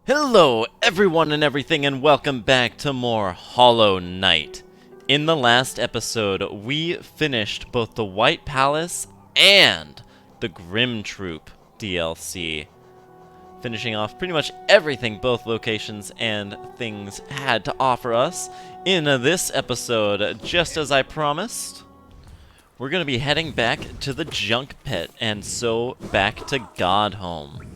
Hello, everyone and everything, and welcome back to more Hollow Knight. In the last episode, we finished both the White Palace and the Grim Troop DLC, finishing off pretty much everything both locations and things had to offer us. In this episode, just as I promised, we're going to be heading back to the Junk Pit, and so back to Godhome.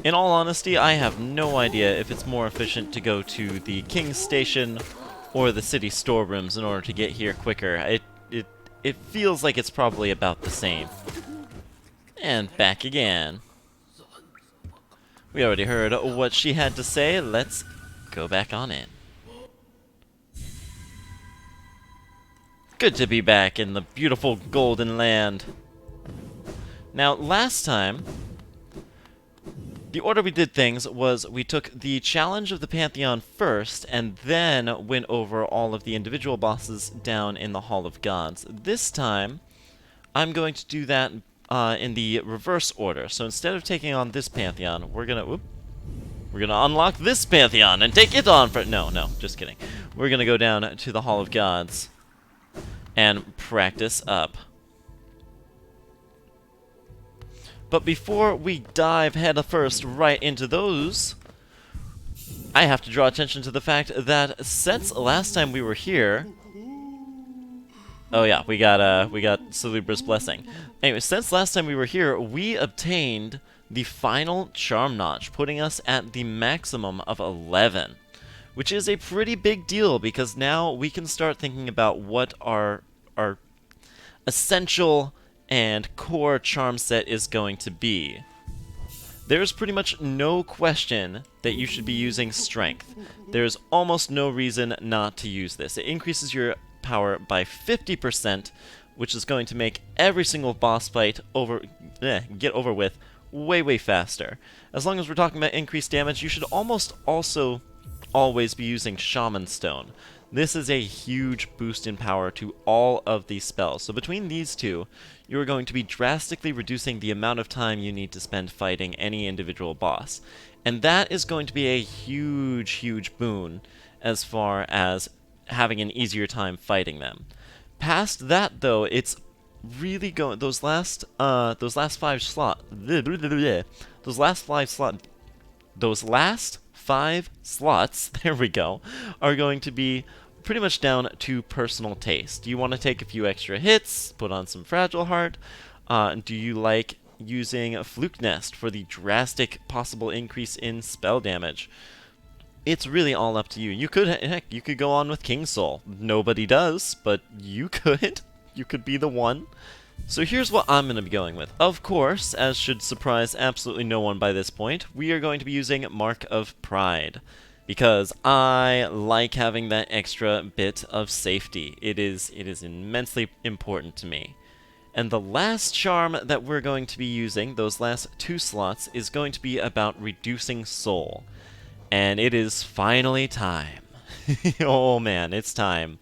In all honesty, I have no idea if it's more efficient to go to the King's Station or the city storerooms in order to get here quicker. It feels like it's probably about the same. And back again. We already heard what she had to say. Let's go back on in. Good to be back in the beautiful Golden Land. Now, last time, the order we did things was we took the challenge of the Pantheon first, and then went over all of the individual bosses down in the Hall of Gods. This time, I'm going to do that in the reverse order. So instead of taking on this Pantheon, we're gonna unlock this Pantheon and take it on for— No, just kidding. We're gonna go down to the Hall of Gods and practice up. But before we dive headfirst right into those, I have to draw attention to the fact that since last time we were here— oh yeah, we got Salubra's blessing. Anyway, since last time we were here, we obtained the final charm notch, putting us at the maximum of 11, which is a pretty big deal because now we can start thinking about what our essential and core charm set is going to be. There's pretty much no question that you should be using strength. There's almost no reason not to use this. It increases your power by 50%, which is going to make every single boss fight get over with way faster. As long as we're talking about increased damage, you should almost also always be using Shaman Stone. This is a huge boost in power to all of these spells. So between these two, you are going to be drastically reducing the amount of time you need to spend fighting any individual boss. And that is going to be a huge boon as far as having an easier time fighting them. Past that, though, it's really going— those last 5 slots, there we go, are going to be pretty much down to personal taste. Do you want to take a few extra hits, put on some Fragile Heart? Do you like using a Fluke Nest for the drastic possible increase in spell damage? It's really all up to you. You could, heck, you could go on with King Soul. Nobody does, but you could. You could be the one. So here's what I'm going to be going with. Of course, as should surprise absolutely no one by this point, we are going to be using Mark of Pride, because I like having that extra bit of safety. It is immensely important to me. And the last charm that we're going to be using, those last 2 slots, is going to be about reducing soul. And it is finally time. Oh man, it's time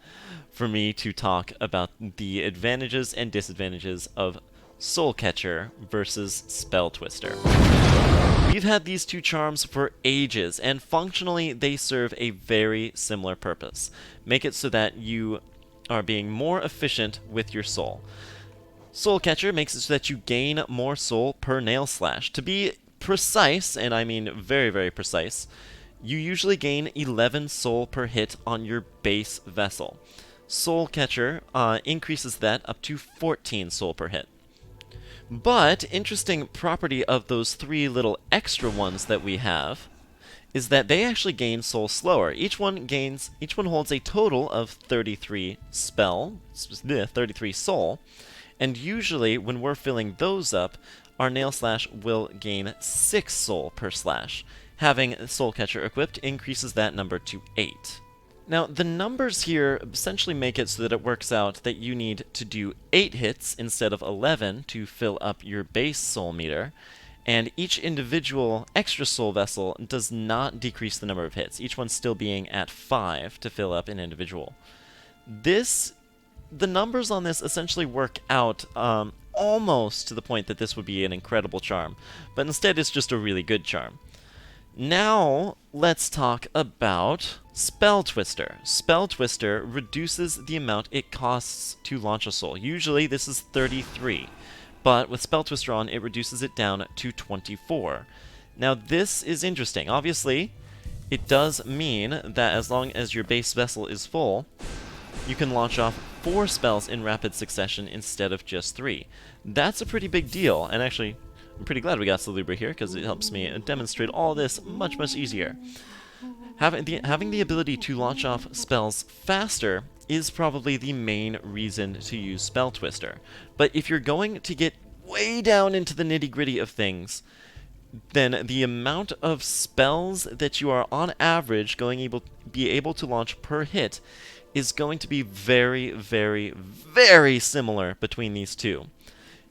for me to talk about the advantages and disadvantages of Soul Catcher versus Spell Twister. We've had these 2 charms for ages, and functionally they serve a very similar purpose. Make it so that you are being more efficient with your soul. Soul Catcher makes it so that you gain more soul per nail slash. To be precise, and I mean very precise, you usually gain 11 soul per hit on your base vessel. Soul Catcher increases that up to 14 soul per hit. But interesting property of those 3 little extra ones that we have is that they actually gain soul slower. Each one holds a total of 33 soul, and usually when we're filling those up, our nail slash will gain 6 soul per slash. Having Soul Catcher equipped increases that number to 8. Now, the numbers here essentially make it so that it works out that you need to do 8 hits instead of 11 to fill up your base soul meter, and each individual extra soul vessel does not decrease the number of hits, each one still being at 5 to fill up an individual. The numbers on this essentially work out almost to the point that this would be an incredible charm, but instead it's just a really good charm. Now, let's talk about Spell Twister. Spell Twister reduces the amount it costs to launch a soul. Usually this is 33, but with Spell Twister on, it reduces it down to 24. Now this is interesting. Obviously, it does mean that as long as your base vessel is full, you can launch off 4 spells in rapid succession instead of just 3. That's a pretty big deal, and actually, I'm pretty glad we got Celebra here, because it helps me demonstrate all this much, much easier. Having the ability to launch off spells faster is probably the main reason to use Spell Twister. But if you're going to get way down into the nitty-gritty of things, then the amount of spells that you are on average be able to launch per hit is going to be very, very, very similar between these two.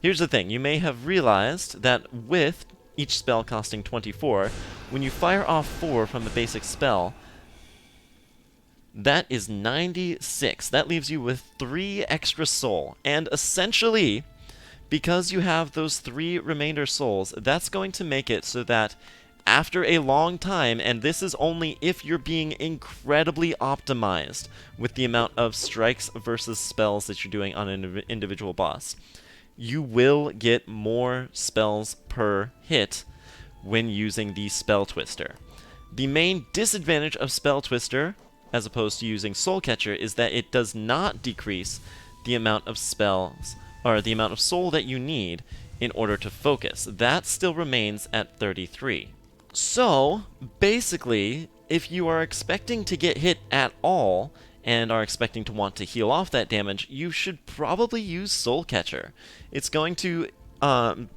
Here's the thing, you may have realized that with each spell costing 24, when you fire off 4 from the basic spell, that is 96. That leaves you with 3 extra soul, and essentially, because you have those 3 remainder souls, that's going to make it so that after a long time, and this is only if you're being incredibly optimized with the amount of strikes versus spells that you're doing on an individual boss, you will get more spells per hit when using the Spell Twister. The main disadvantage of Spell Twister, as opposed to using Soul Catcher, is that it does not decrease the amount of spells, or the amount of soul that you need in order to focus. That still remains at 33. So, basically, if you are expecting to get hit at all, and are expecting to want to heal off that damage, you should probably use Soul Catcher. It's going to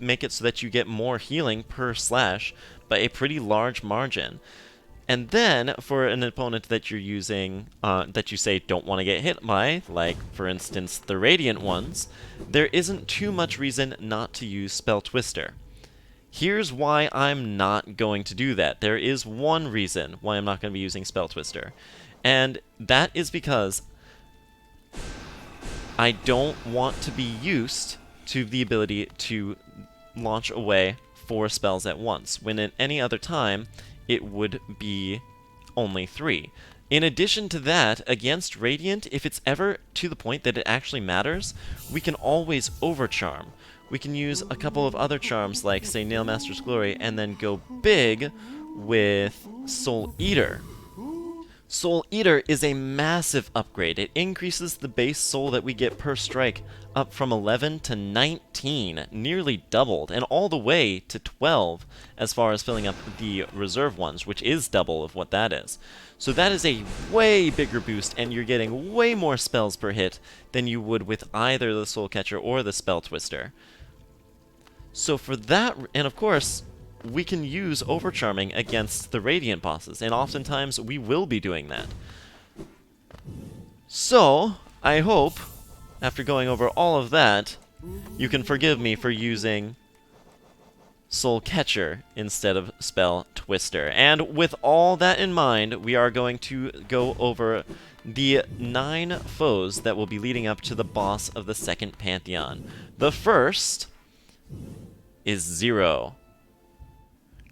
make it so that you get more healing per slash by a pretty large margin. And then, for an opponent that you're using, that you say don't want to get hit by, like, for instance, the Radiant ones, there isn't too much reason not to use Spell Twister. Here's why I'm not going to do that. There is one reason why I'm not going to be using Spell Twister. And that is because I don't want to be used to the ability to launch away 4 spells at once, when at any other time it would be only 3. In addition to that, against Radiant, if it's ever to the point that it actually matters, we can always overcharm. We can use a couple of other charms like, say, Nailmaster's Glory, and then go big with Soul Eater. Soul Eater is a massive upgrade. It increases the base soul that we get per strike up from 11 to 19, nearly doubled, and all the way to 12 as far as filling up the reserve ones, which is double of what that is. So that is a way bigger boost, and you're getting way more spells per hit than you would with either the Soul Catcher or the Spell Twister. So for that, and of course, we can use Overcharming against the Radiant bosses, and oftentimes we will be doing that. So, I hope, after going over all of that, you can forgive me for using Soul Catcher instead of Spell Twister. And with all that in mind, we are going to go over the 9 foes that will be leading up to the boss of the second Pantheon. The first is Zero,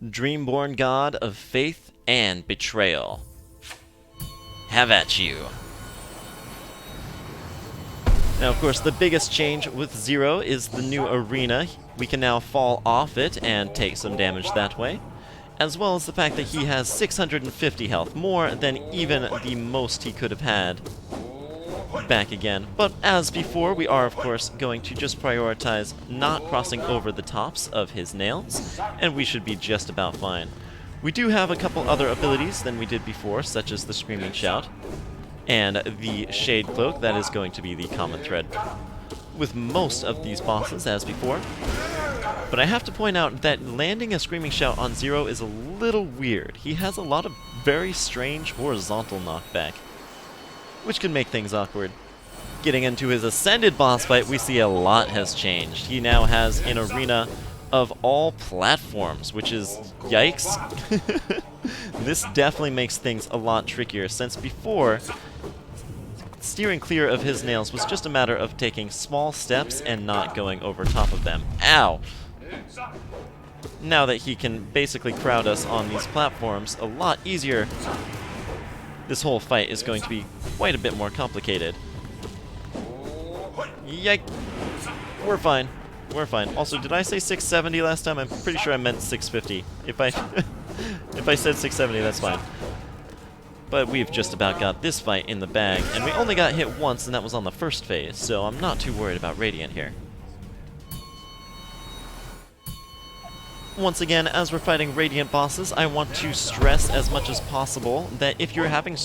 Dreamborn god of faith and betrayal. Have at you. Now, of course, the biggest change with Zero is the new arena. We can now fall off it and take some damage that way, as well as the fact that he has 650 health, more than even the most he could have had back again. But as before, we are, of course, going to just prioritize not crossing over the tops of his nails, and we should be just about fine. We do have a couple other abilities than we did before, such as the Screaming Shout and the Shade Cloak. That is going to be the common thread with most of these bosses, as before. But I have to point out that landing a Screaming Shout on Zero is a little weird. He has a lot of very strange horizontal knockback, which can make things awkward. Getting into his Ascended boss fight, we see a lot has changed. He now has an arena of all platforms, which is yikes. This definitely makes things a lot trickier, since before, steering clear of his nails was just a matter of taking small steps and not going over top of them. Ow! now that he can basically crowd us on these platforms a lot easier, this whole fight is going to be quite a bit more complicated. Yike! We're fine. We're fine. Also, did I say 670 last time? I'm pretty sure I meant 650. If I if I said 670, that's fine. But we've just about got this fight in the bag, and we only got hit once, and that was on the first phase, so I'm not too worried about Radiant here. Once again, as we're fighting Radiant bosses, I want to stress as much as possible that if you're having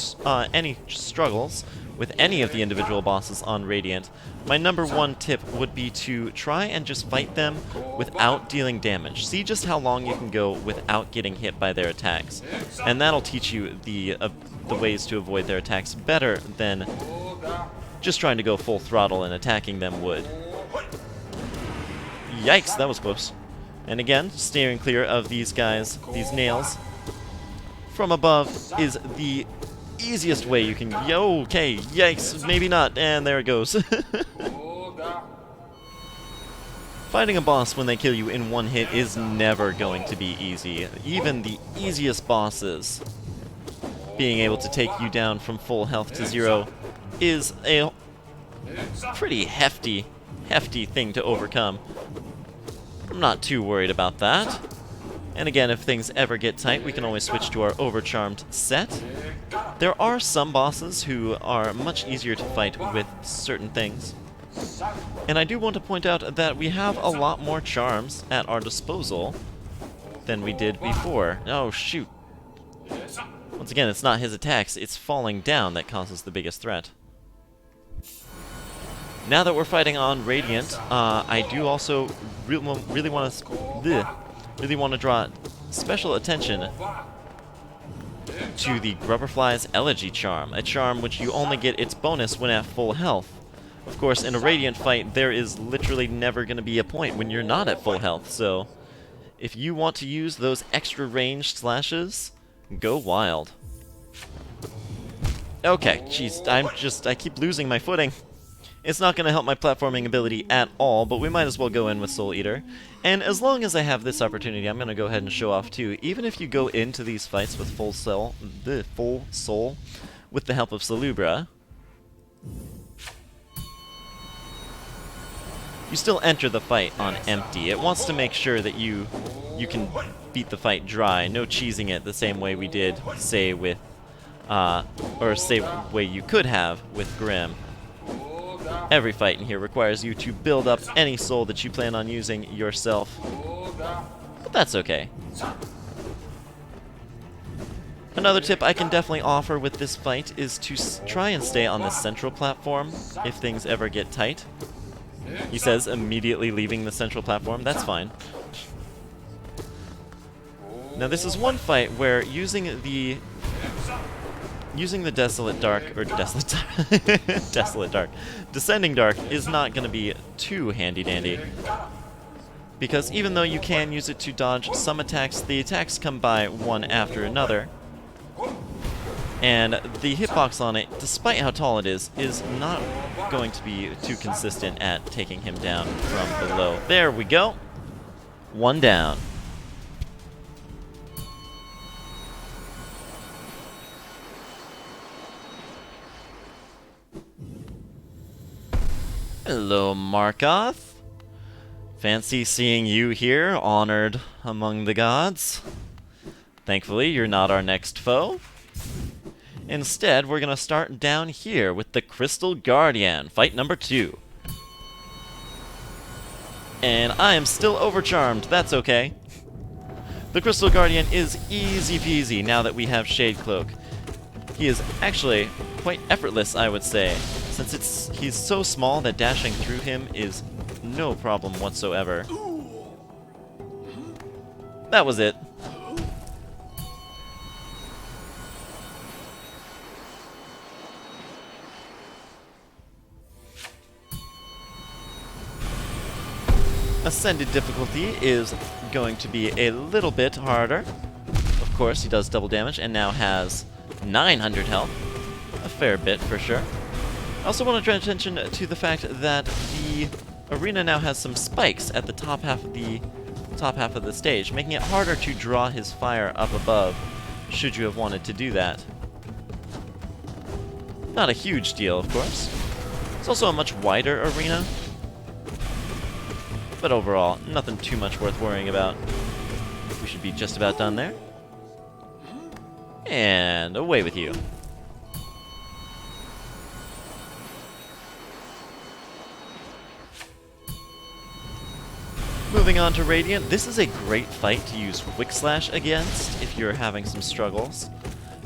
any struggles with any of the individual bosses on Radiant, my number one tip would be to try and just fight them without dealing damage. See just how long you can go without getting hit by their attacks, and that'll teach you the ways to avoid their attacks better than just trying to go full throttle and attacking them would. Yikes, that was close. And again, steering clear of these guys, these nails, from above is the easiest way you can... Okay, yikes, maybe not, and there it goes. Fighting a boss when they kill you in one hit is never going to be easy. Even the easiest bosses, being able to take you down from full health to 0 is a pretty hefty thing to overcome. I'm not too worried about that. And again, if things ever get tight, we can always switch to our Overcharmed set. There are some bosses who are much easier to fight with certain things. And I do want to point out that we have a lot more charms at our disposal than we did before. Oh, shoot. Once again, it's not his attacks, it's falling down that causes the biggest threat. Now that we're fighting on Radiant, I do also really want to draw special attention to the Grubberfly's Elegy charm, a charm which you only get its bonus when at full health. Of course, in a Radiant fight, there is literally never going to be a point when you're not at full health, so if you want to use those extra ranged slashes, go wild. Okay, jeez, I keep losing my footing. It's not going to help my platforming ability at all, but we might as well go in with Soul Eater. And as long as I have this opportunity, I'm going to go ahead and show off too. Even if you go into these fights with full soul, with the help of Salubra, you still enter the fight on empty. It wants to make sure that you can beat the fight dry, no cheesing it the same way we did, say, with, way you could have with Grim. Every fight in here requires you to build up any soul that you plan on using yourself. But that's okay. Another tip I can definitely offer with this fight is to try and stay on the central platform if things ever get tight. He says immediately leaving the central platform. That's fine. Now this is one fight where using the Desolate Dark, or Desolate Dark, Descending Dark is not going to be too handy-dandy. Because even though you can use it to dodge some attacks, the attacks come by one after another. And the hitbox on it, despite how tall it is not going to be too consistent at taking him down from below. There we go. One down. Hello, Markoth. Fancy seeing you here, honored among the gods. Thankfully, you're not our next foe. Instead, we're gonna start down here with the Crystal Guardian, fight number 2. And I am still overcharmed, that's okay. The Crystal Guardian is easy peasy now that we have Shade Cloak. He is actually quite effortless, I would say, since he's so small that dashing through him is no problem whatsoever. That was it. Ascended difficulty is going to be a little bit harder. Of course, he does double damage and now has 900 health. A fair bit, for sure. I also want to draw attention to the fact that the arena now has some spikes at the top half of the top half of the stage, making it harder to draw his fire up above, should you have wanted to do that. Not a huge deal, of course. It's also a much wider arena, but overall, nothing too much worth worrying about. We should be just about done there. And away with you. Moving on to Radiant, this is a great fight to use Quick Slash against if you're having some struggles.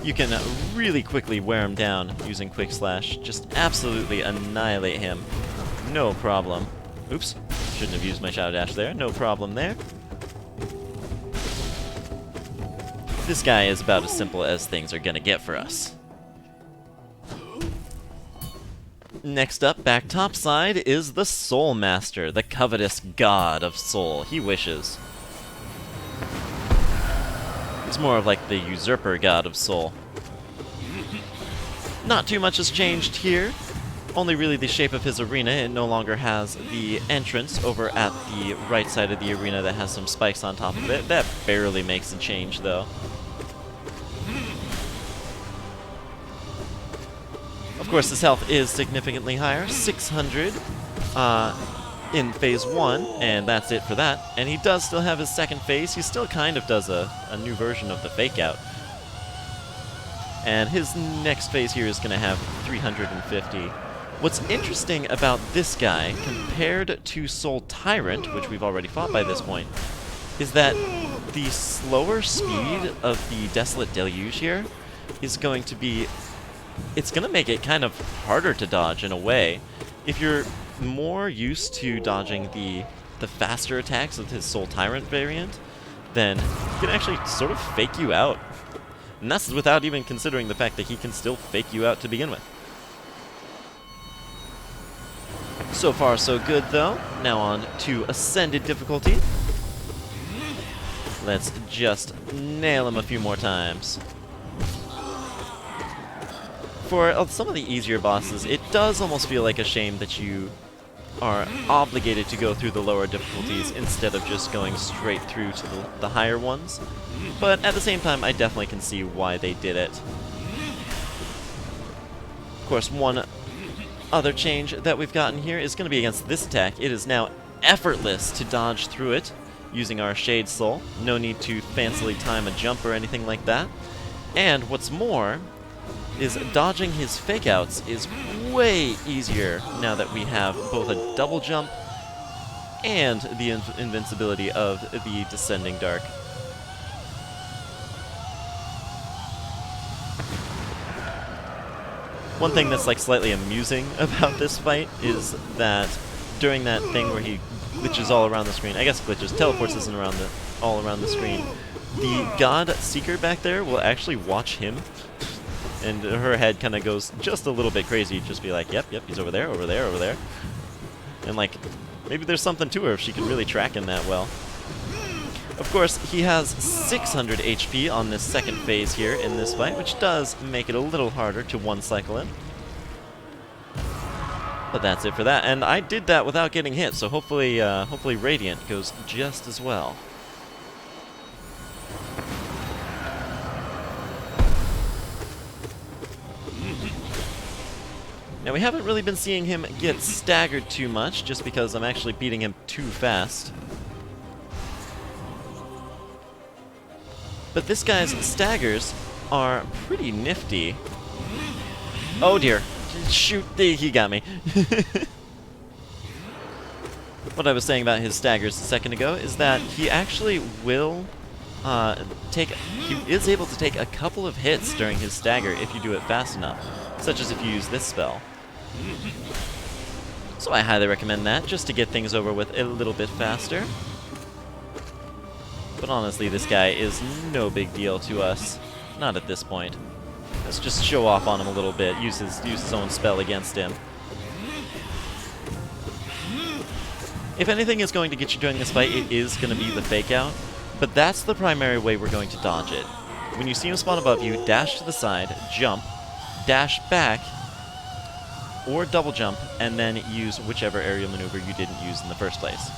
You can really quickly wear him down using Quick Slash, just absolutely annihilate him. No problem. Oops, shouldn't have used my Shadow Dash there, no problem there. This guy is about as simple as things are gonna get for us. Next up, back topside, is the Soul Master, the covetous god of soul. He wishes. He's more of like the usurper god of soul. Not too much has changed here. Only really the shape of his arena. It no longer has the entrance over at the right side of the arena that has some spikes on top of it. That barely makes a change, though. Of course, his health is significantly higher, 600 in phase 1, and that's it for that. And he does still have his second phase. He still kind of does a new version of the Fake Out. And his next phase here is going to have 350. What's interesting about this guy, compared to Soul Tyrant, which we've already fought by this point, is that the slower speed of the Desolate Deluge here is going to be... It's going to make it kind of harder to dodge in a way. If you're more used to dodging the faster attacks of his Soul Tyrant variant, then he can actually sort of fake you out. And that's without even considering the fact that he can still fake you out to begin with. So far so good though. Now on to Ascended difficulty. Let's just nail him a few more times. For some of the easier bosses, it does almost feel like a shame that you are obligated to go through the lower difficulties instead of just going straight through to the higher ones. But at the same time, I definitely can see why they did it. Of course, one other change that we've gotten here is going to be against this attack. It is now effortless to dodge through it using our Shade Soul. No need to fancily time a jump or anything like that. And what's more, is dodging his fake outs is way easier now that we have both a double jump and the invincibility of the Descending Dark. One thing that's like slightly amusing about this fight is that during that thing where he glitches all around the screen, I guess glitches, teleports isn't all around the screen, the God Seeker back there will actually watch him. And her head kind of goes just a little bit crazy. Just be like, yep, he's over there, over there, over there. And like, maybe there's something to her if she can really track him that well. Of course, he has 600 HP on this second phase here in this fight, which does make it a little harder to one-cycle him. But that's it for that. And I did that without getting hit, so hopefully, hopefully Radiant goes just as well. Now, we haven't really been seeing him get staggered too much, just because I'm actually beating him too fast. But this guy's staggers are pretty nifty. Oh dear. Shoot, he got me. What I was saying about his staggers a second ago is that he actually will he is able to take a couple of hits during his stagger if you do it fast enough, such as if you use this spell. So I highly recommend that, just to get things over with a little bit faster. But honestly, this guy is no big deal to us. Not at this point. Let's just show off on him a little bit, use his own spell against him. If anything is going to get you during this fight, it is going to be the Fake Out. But that's the primary way we're going to dodge it. When you see him spawn above you, dash to the side, jump, dash back, or double jump, and then use whichever aerial maneuver you didn't use in the first place.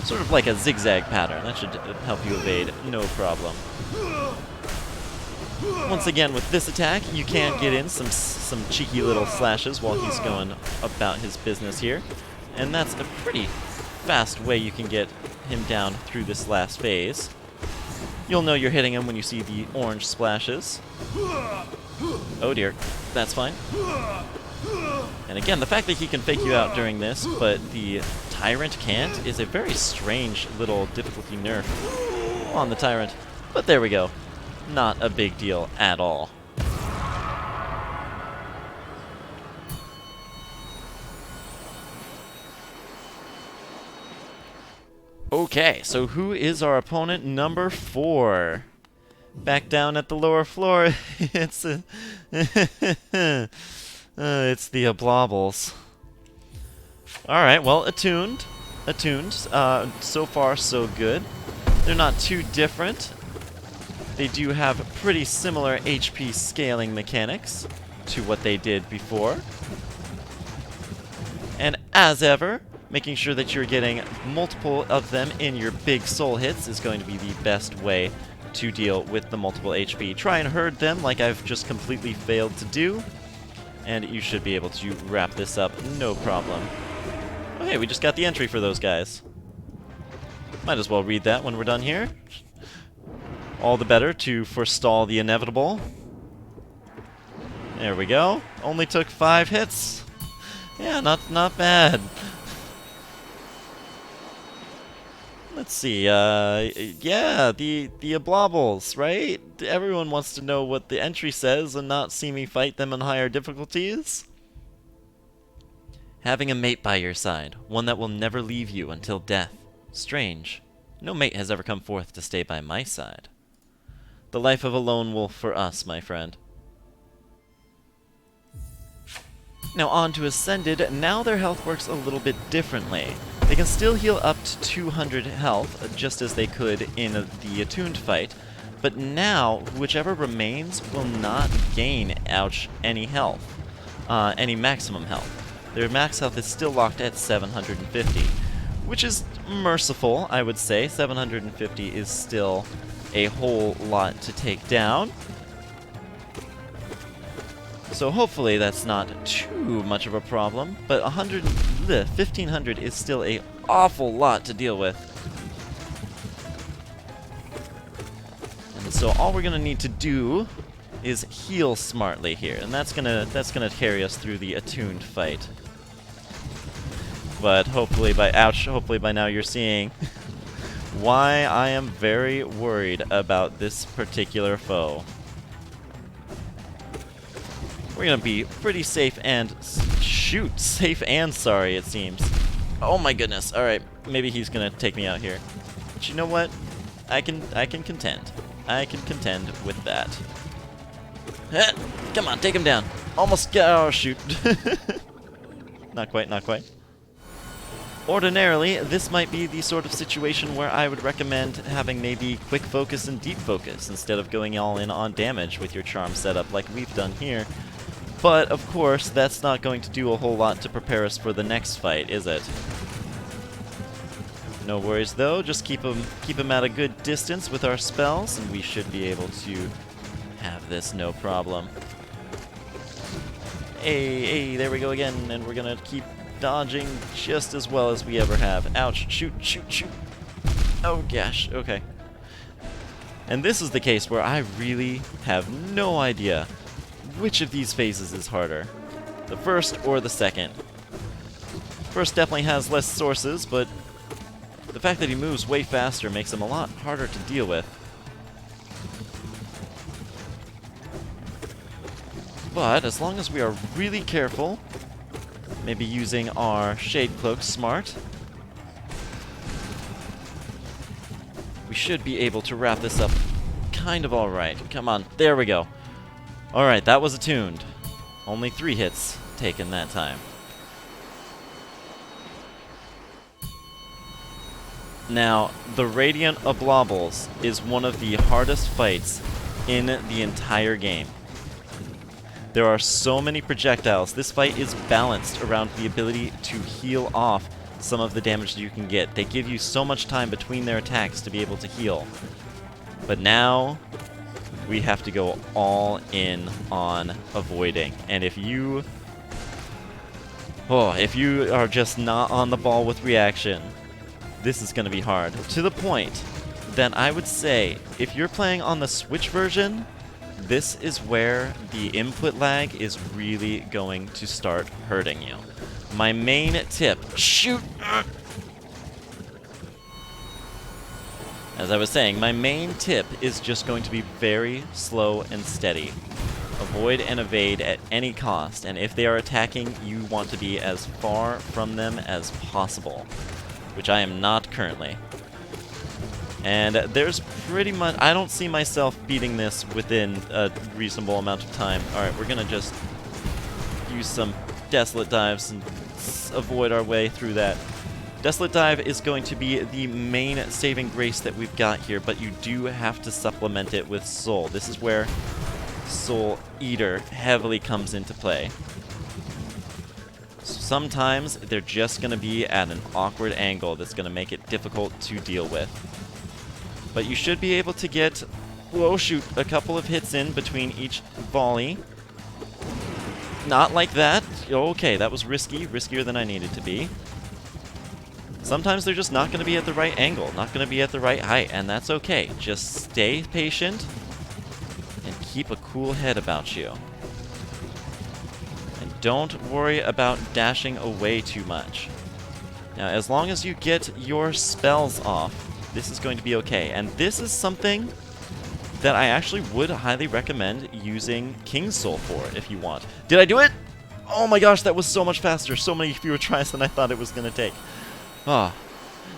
Sort of like a zigzag pattern. That should help you evade, no problem. Once again, with this attack, you can get in some cheeky little slashes while he's going about his business here. And that's a pretty fast way you can get him down through this last phase. You'll know you're hitting him when you see the orange splashes. Oh dear, that's fine. And again, the fact that he can fake you out during this, but the Tyrant can't, is a very strange little difficulty nerf on the Tyrant. But there we go. Not a big deal at all. Okay, so who is our opponent number 4? Back down at the lower floor, it's it's the Blobbles. Alright, well, attuned. So far, so good. They're not too different. They do have pretty similar HP scaling mechanics to what they did before. And as ever, making sure that you're getting multiple of them in your big soul hits is going to be the best way to deal with the multiple HP. Try and herd them like I've just completely failed to do, and you should be able to wrap this up no problem. Okay, we just got the entry for those guys. Might as well read that when we're done here. All the better to forestall the inevitable. There we go. Only took 5 hits. Yeah, not bad. Let's see, yeah, the Blobbles, right? Everyone wants to know what the entry says and not see me fight them on higher difficulties. Having a mate by your side, one that will never leave you until death. Strange. No mate has ever come forth to stay by my side. The life of a lone wolf for us, my friend. Now on to Ascended. Now their health works a little bit differently. They can still heal up to 200 health, just as they could in the Attuned fight, but now, whichever remains will not gain, any health, any maximum health. Their max health is still locked at 750, which is merciful, I would say. 750 is still a whole lot to take down. So hopefully that's not too much of a problem, but 1,500 is still an awful lot to deal with. And so all we're gonna need to do is heal smartly here, and that's gonna carry us through the Attuned fight. But hopefully by now you're seeing why I am very worried about this particular foe. We're gonna be pretty safe and safe and sorry, it seems. Oh my goodness! All right, maybe he's gonna take me out here. But you know what? I can contend. I can contend with that. Come on, take him down. Almost got. Oh shoot! Not quite. Not quite. Ordinarily, this might be the sort of situation where I would recommend having maybe quick focus and deep focus instead of going all in on damage with your charm setup like we've done here. But, of course, that's not going to do a whole lot to prepare us for the next fight, is it? No worries, though. Just keep him at a good distance with our spells, and we should be able to have this no problem. Hey, there we go again, and we're gonna keep dodging just as well as we ever have. Ouch. Shoot. Oh, gosh. Okay. And this is the case where I really have no idea which of these phases is harder, the first or the second. First definitely has less sources, but the fact that he moves way faster makes him a lot harder to deal with. But as long as we are really careful, maybe using our Shade Cloak smart, we should be able to wrap this up kind of alright. Come on, there we go. Alright, that was Attuned. Only 3 hits taken that time. Now, the Radiant Oblobbles is one of the hardest fights in the entire game. There are so many projectiles. This fight is balanced around the ability to heal off some of the damage that you can get. They give you so much time between their attacks to be able to heal. But now, we have to go all in on avoiding. And if you are just not on the ball with reaction, this is going to be hard. To the point that I would say, if you're playing on the Switch version, this is where the input lag is really going to start hurting you. My main tip, shoot! As I was saying, my main tip is just going to be very slow and steady. Avoid and evade at any cost, and if they are attacking, you want to be as far from them as possible, which I am not currently. And there's pretty much... I don't see myself beating this within a reasonable amount of time. Alright, we're gonna just use some Desolate Dives and avoid our way through that. Desolate Dive is going to be the main saving grace that we've got here, but you do have to supplement it with Soul. This is where Soul Eater heavily comes into play. Sometimes they're just going to be at an awkward angle that's going to make it difficult to deal with. But you should be able to get, whoa, shoot, a couple of hits in between each volley. Not like that. Okay, that was risky, riskier than I needed to be. Sometimes they're just not going to be at the right angle, not going to be at the right height, and that's okay. Just stay patient and keep a cool head about you. And don't worry about dashing away too much. Now, as long as you get your spells off, this is going to be okay. And this is something that I actually would highly recommend using King's Soul for if you want. Did I do it? Oh my gosh, that was so much faster. So many fewer tries than I thought it was going to take. Ah.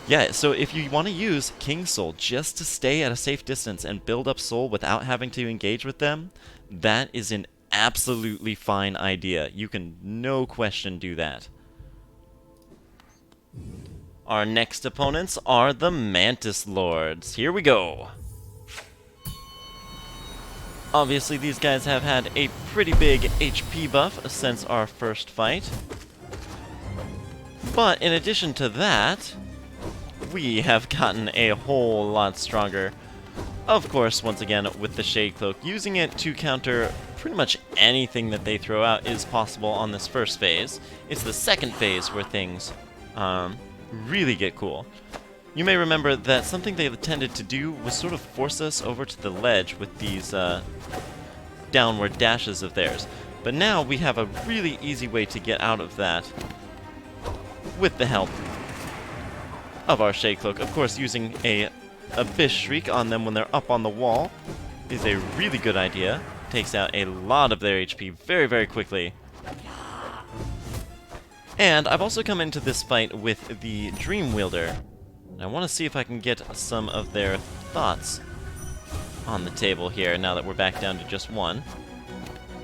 Yeah, so if you want to use King's Soul just to stay at a safe distance and build up soul without having to engage with them, that is an absolutely fine idea. You can, no question, do that. Our next opponents are the Mantis Lords. Here we go. Obviously, these guys have had a pretty big HP buff since our first fight. But in addition to that, we have gotten a whole lot stronger. Of course, once again, with the Shade Cloak, using it to counter pretty much anything that they throw out is possible on this first phase. It's the second phase where things really get cool. You may remember that something they tended to do was sort of force us over to the ledge with these downward dashes of theirs. But now we have a really easy way to get out of that with the help of our Shade Cloak. Of course, using a Abyss Shriek on them when they're up on the wall is a really good idea. Takes out a lot of their HP very, very quickly. And I've also come into this fight with the Dream Wielder. I want to see if I can get some of their thoughts on the table here now that we're back down to just one.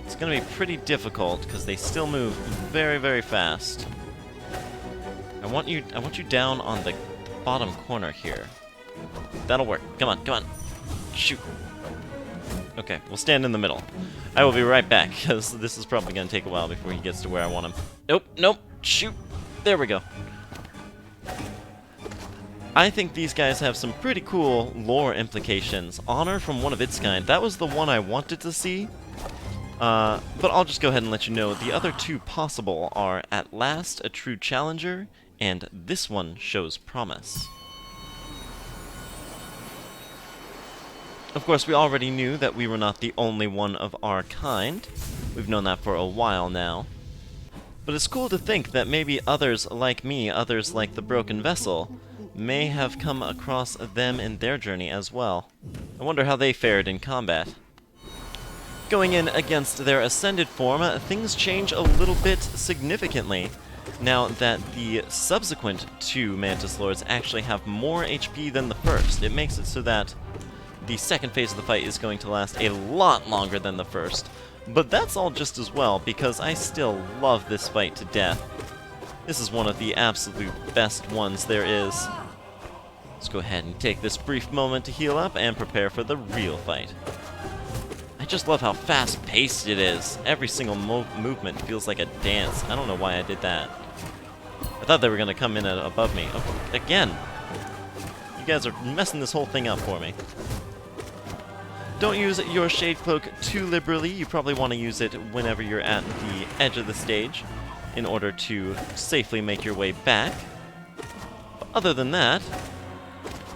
It's going to be pretty difficult because they still move very, very fast. I want you down on the bottom corner here. That'll work. Come on, come on. Shoot. Okay, we'll stand in the middle. I will be right back, because this is probably going to take a while before he gets to where I want him. Nope, nope, shoot. There we go. I think these guys have some pretty cool lore implications. Honor from one of its kind. That was the one I wanted to see. But I'll just go ahead and let you know the other two possible are At Last a True Challenger, and This One Shows Promise. Of course, we already knew that we were not the only one of our kind. We've known that for a while now. But it's cool to think that maybe others like me, others like the Broken Vessel, may have come across them in their journey as well. I wonder how they fared in combat. Going in against their Ascended form, things change a little bit significantly, now that the subsequent two Mantis Lords actually have more HP than the first. It makes it so that the second phase of the fight is going to last a lot longer than the first. But that's all just as well, because I still love this fight to death. This is one of the absolute best ones there is. Let's go ahead and take this brief moment to heal up and prepare for the real fight. I just love how fast-paced it is. Every single movement feels like a dance. I don't know why I did that. I thought they were going to come in above me. Oh, again! You guys are messing this whole thing up for me. Don't use your Shade Cloak too liberally. You probably want to use it whenever you're at the edge of the stage in order to safely make your way back. But other than that,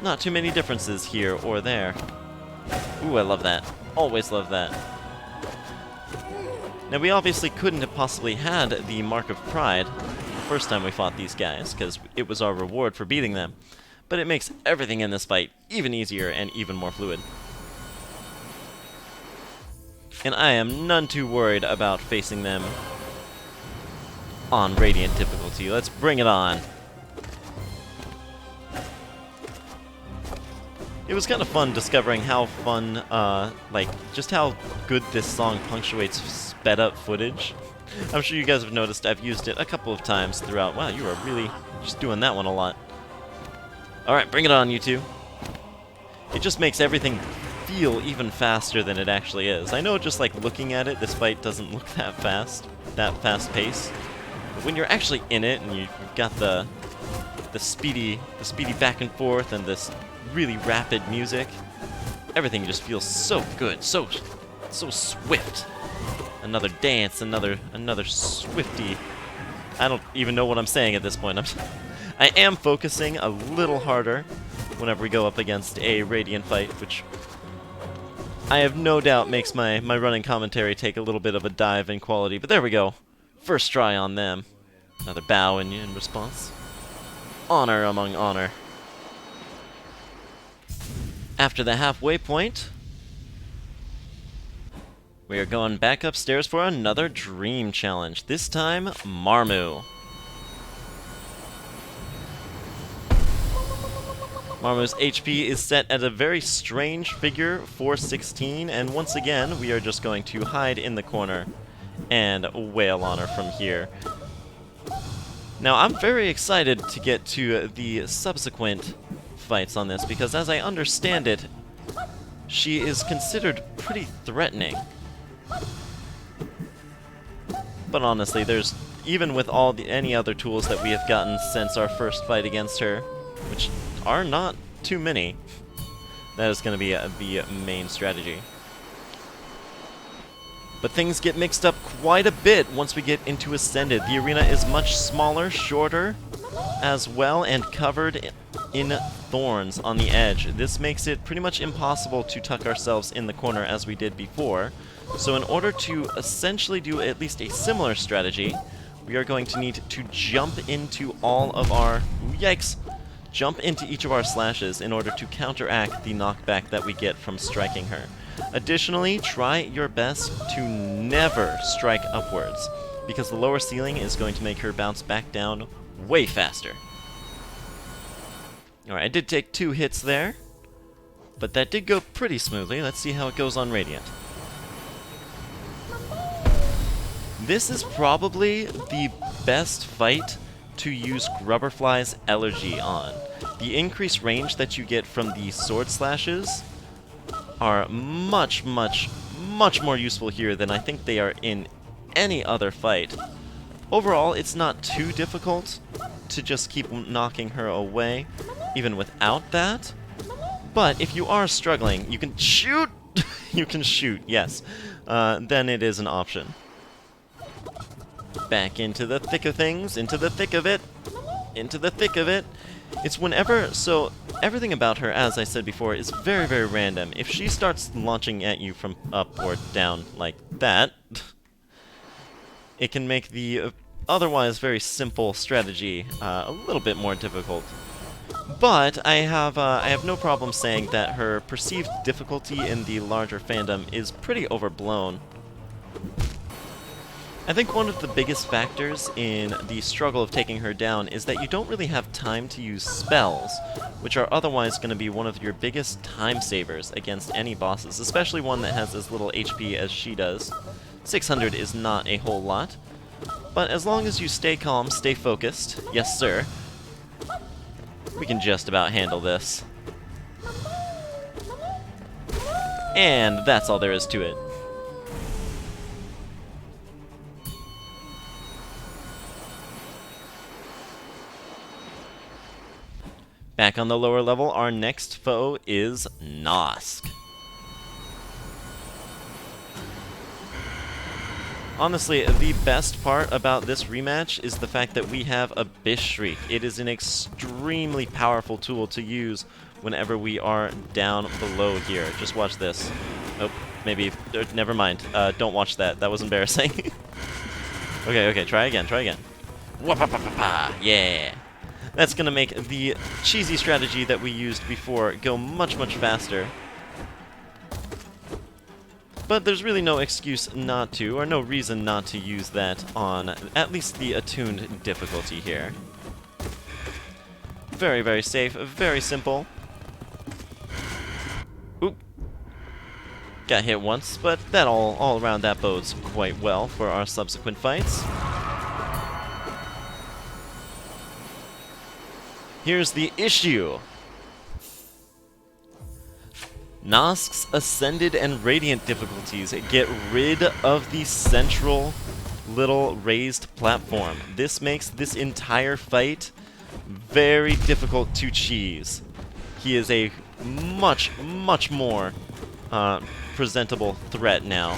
not too many differences here or there. Ooh, I love that. Always love that. Now, we obviously couldn't have possibly had the Mark of Pride the first time we fought these guys, because it was our reward for beating them. But it makes everything in this fight even easier and even more fluid. And I am none too worried about facing them on Radiant difficulty. Let's bring it on. It was kind of fun discovering how fun, just how good this song punctuates sped up footage. I'm sure you guys have noticed I've used it a couple of times throughout. Wow, you are really just doing that one a lot. Alright, bring it on, you two. It just makes everything feel even faster than it actually is. I know just like looking at it, this fight doesn't look that fast pace. But when you're actually in it and you've got the speedy back and forth and this really rapid music, everything just feels so good, so swift. Another dance, another swifty. I don't even know what I'm saying at this point. I am focusing a little harder whenever we go up against a Radiant fight, which I have no doubt makes my running commentary take a little bit of a dive in quality. But there we go. First try on them. Another bow in response. Honor among honor. After the halfway point, we are going back upstairs for another dream challenge. This time, Marmu. Marmu's HP is set at a very strange figure, 416, and once again, we are just going to hide in the corner and wail on her from here. Now, I'm very excited to get to the subsequent fights on this, because as I understand it, she is considered pretty threatening. But honestly, even with any other tools that we have gotten since our first fight against her, which are not too many, that is going to be the main strategy. But things get mixed up quite a bit once we get into Ascended. The arena is much smaller, shorter as well, and covered in thorns on the edge. This makes it pretty much impossible to tuck ourselves in the corner as we did before. So in order to essentially do at least a similar strategy, we are going to need to jump into all of our... Yikes! Jump into each of our slashes in order to counteract the knockback that we get from striking her. Additionally, try your best to never strike upwards, because the lower ceiling is going to make her bounce back down way faster. Alright, I did take 2 hits there, but that did go pretty smoothly. Let's see how it goes on Radiant. This is probably the best fight to use Grubberfly's Elegy on. The increased range that you get from the sword slashes are much more useful here than I think they are in any other fight. Overall, it's not too difficult to just keep knocking her away, even without that. But if you are struggling, you can shoot! You can shoot, yes. Then it is an option. Back into the thick of things, into the thick of it, into the thick of it. It's whenever, so everything about her, as I said before, is very random. If she starts launching at you from up or down like that, it can make the otherwise very simple strategy a little bit more difficult. But I have no problem saying that her perceived difficulty in the larger fandom is pretty overblown. I think one of the biggest factors in the struggle of taking her down is that you don't really have time to use spells, which are otherwise going to be one of your biggest time savers against any bosses, especially one that has as little HP as she does. 600 is not a whole lot, but as long as you stay calm, stay focused, yes sir, we can just about handle this. And that's all there is to it. Back on the lower level, our next foe is Nosk. Honestly, the best part about this rematch is the fact that we have Abyss Shriek. It is an extremely powerful tool to use whenever we are down below here. Just watch this. Oh, maybe. Never mind. Don't watch that. That was embarrassing. Okay, try again, Wah-pa-pa-pa-pa! Yeah! That's gonna make the cheesy strategy that we used before go much, much faster. But there's really no excuse not to, or no reason not to use that on at least the attuned difficulty here. Very, very safe, very simple. Oop. Got hit once, but that all around that bodes quite well for our subsequent fights. Here's the issue. Nosk's Ascended and Radiant difficulties get rid of the central little raised platform. This makes this entire fight very difficult to cheese. He is a much, much more presentable threat now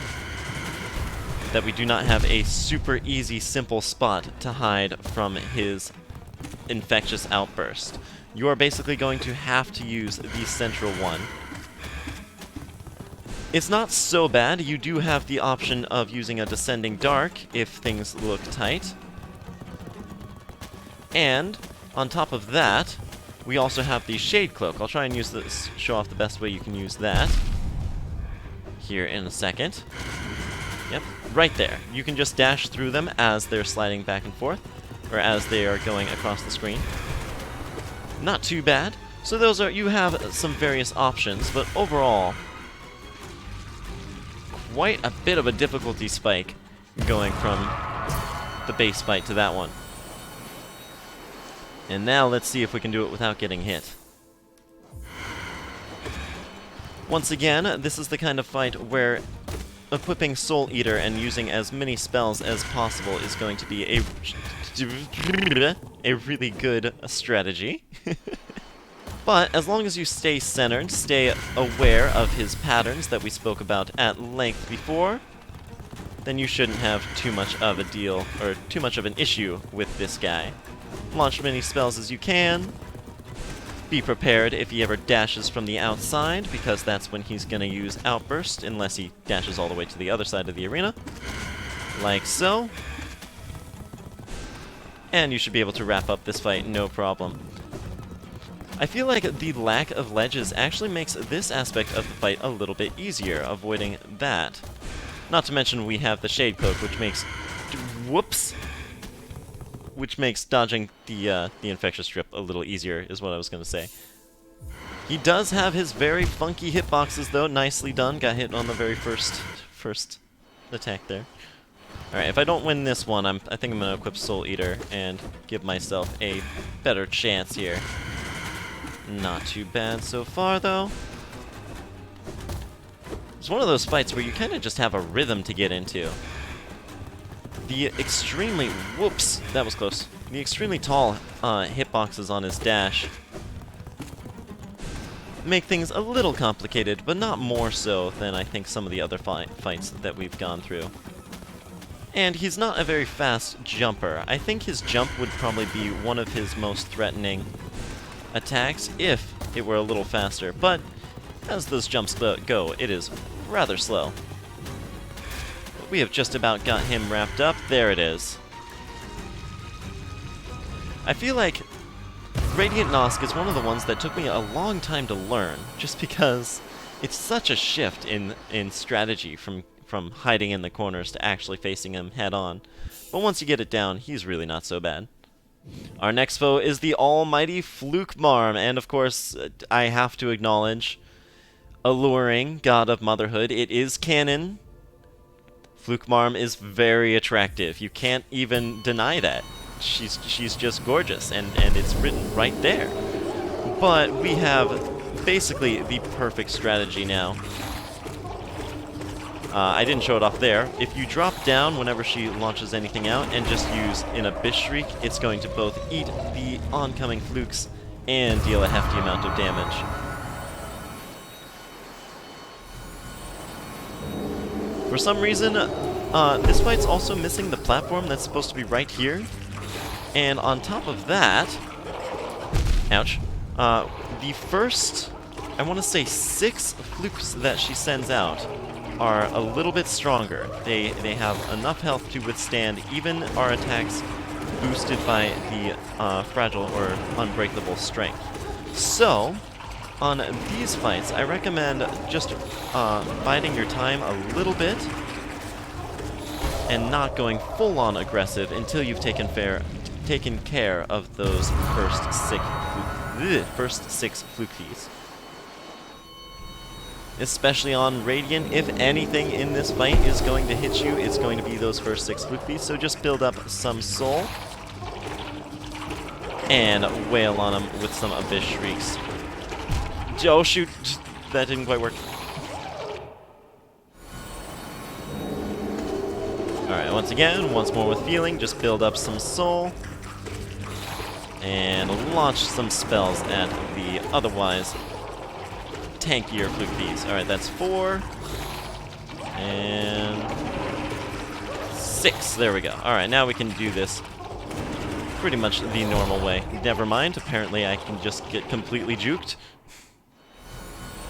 that we do not have a super easy, simple spot to hide from his infectious outburst. You are basically going to have to use the central one. It's not so bad. You do have the option of using a Descending Dark if things look tight. And on top of that, we also have the Shade Cloak. I'll try and use this, show off the best way you can use that here in a second. Yep, right there. You can just dash through them as they're sliding back and forth, or as they are going across the screen. Not too bad. So those are, you have some various options, but overall, quite a bit of a difficulty spike going from the base fight to that one. And now let's see if we can do it without getting hit. Once again, this is the kind of fight where equipping Soul Eater and using as many spells as possible is going to be a really good strategy. But as long as you stay centered, stay aware of his patterns that we spoke about at length before, then you shouldn't have too much of a deal, or too much of an issue with this guy. Launch as many spells as you can. Be prepared if he ever dashes from the outside, because that's when he's going to use Outburst, unless he dashes all the way to the other side of the arena. Like so. And you should be able to wrap up this fight, no problem. I feel like the lack of ledges actually makes this aspect of the fight a little bit easier, avoiding that. Not to mention we have the Shade Cloak, which makes... whoops! Which makes dodging the Infectious Strip a little easier, is what I was going to say. He does have his very funky hitboxes, though. Nicely done. Got hit on the very first attack there. Alright, if I don't win this one, I think I'm going to equip Soul Eater and give myself a better chance here. Not too bad so far, though. It's one of those fights where you kind of just have a rhythm to get into. The extremely... whoops! That was close. The extremely tall hitboxes on his dash make things a little complicated, but not more so than I think some of the other fights that we've gone through. And he's not a very fast jumper. I think his jump would probably be one of his most threatening attacks if it were a little faster, but as those jumps go, it is rather slow. But we have just about got him wrapped up. There it is. I feel like Radiant Nosk is one of the ones that took me a long time to learn, just because it's such a shift in strategy from hiding in the corners to actually facing him head on. But once you get it down, he's really not so bad. Our next foe is the almighty Flukmarm, and of course, I have to acknowledge, alluring god of motherhood. It is canon. Flukmarm is very attractive. You can't even deny that. She's just gorgeous, and it's written right there. But we have basically the perfect strategy now. I didn't show it off there. If you drop down whenever she launches anything out and just use an Abyss Shriek, it's going to both eat the oncoming flukes and deal a hefty amount of damage. For some reason, this fight's also missing the platform that's supposed to be right here. And on top of that, ouch, the first, I want to say 6 flukes that she sends out are a little bit stronger. They have enough health to withstand even our attacks boosted by the fragile or unbreakable strength. So, on these fights, I recommend just biding your time a little bit and not going full-on aggressive until you've taken care of those first six flukies. Especially on Radiant, if anything in this fight is going to hit you, it's going to be those first 6 flukies, so just build up some soul and wail on them with some Abyss Shrieks. Oh shoot, that didn't quite work. Alright, once more with feeling, just build up some soul and launch some spells at the otherwise tankier flukies. Alright, that's 4 and 6. There we go. Alright, now we can do this pretty much the normal way. Never mind, apparently I can just get completely juked.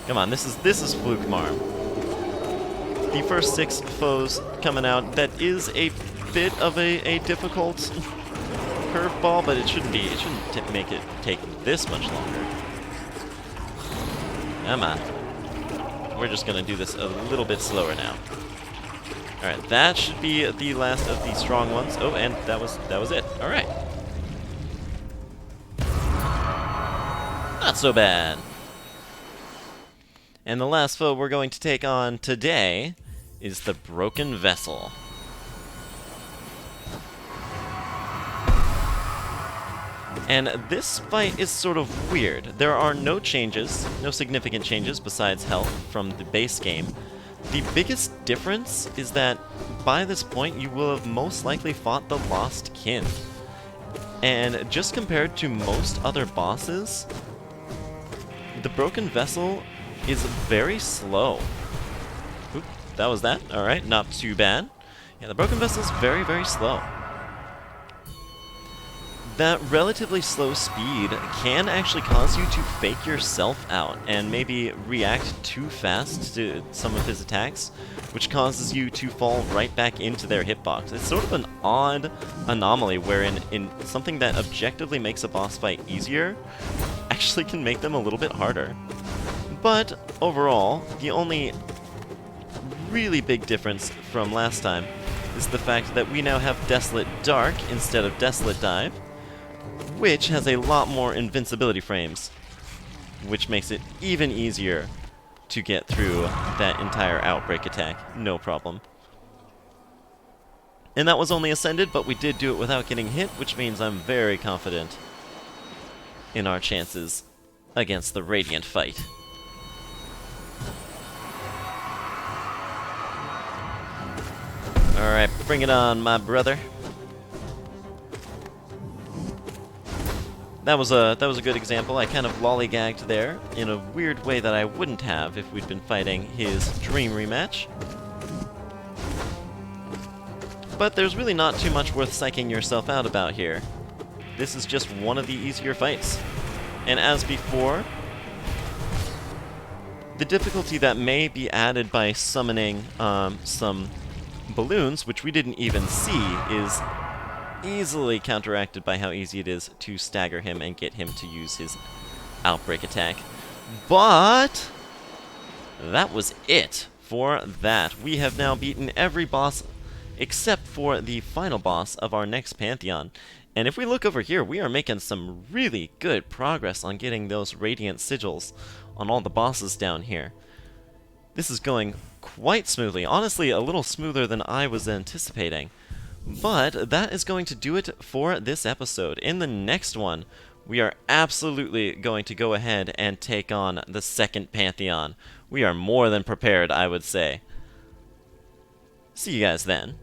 Come on, this is Fluke Marm. The first 6 foes coming out, that is a bit of a difficult curveball, but it shouldn't be. It shouldn't make it take this much longer. Come on. We're just gonna do this a little bit slower now. Alright, that should be the last of the strong ones. Oh, and that was it. Alright. Not so bad. And the last foe we're going to take on today is the Broken Vessel. And this fight is sort of weird. There are no changes, no significant changes besides health from the base game. The biggest difference is that by this point you will have most likely fought the Lost Kin. And just compared to most other bosses, the Broken Vessel is very slow. Oop, that was that. Alright, not too bad. Yeah, the Broken Vessel is very, very slow. That relatively slow speed can actually cause you to fake yourself out and maybe react too fast to some of his attacks, which causes you to fall right back into their hitbox. It's sort of an odd anomaly wherein in something that objectively makes a boss fight easier actually can make them a little bit harder. But overall, the only really big difference from last time is the fact that we now have Desolate Dark instead of Desolate Dive, which has a lot more invincibility frames, which makes it even easier to get through that entire outbreak attack, no problem. And that was only Ascended, but we did do it without getting hit, which means I'm very confident in our chances against the Radiant fight. Alright, bring it on, my brother. That was a good example. I kind of lollygagged there in a weird way that I wouldn't have if we'd been fighting his Dream rematch. But there's really not too much worth psyching yourself out about here. This is just one of the easier fights. And as before, the difficulty that may be added by summoning some balloons, which we didn't even see, is easily counteracted by how easy it is to stagger him and get him to use his outbreak attack. But that was it for that. We have now beaten every boss except for the final boss of our next Pantheon. And if we look over here, we are making some really good progress on getting those Radiant Sigils on all the bosses down here. This is going quite smoothly. Honestly, a little smoother than I was anticipating. But that is going to do it for this episode. In the next one, we are absolutely going to go ahead and take on the second Pantheon. We are more than prepared, I would say. See you guys then.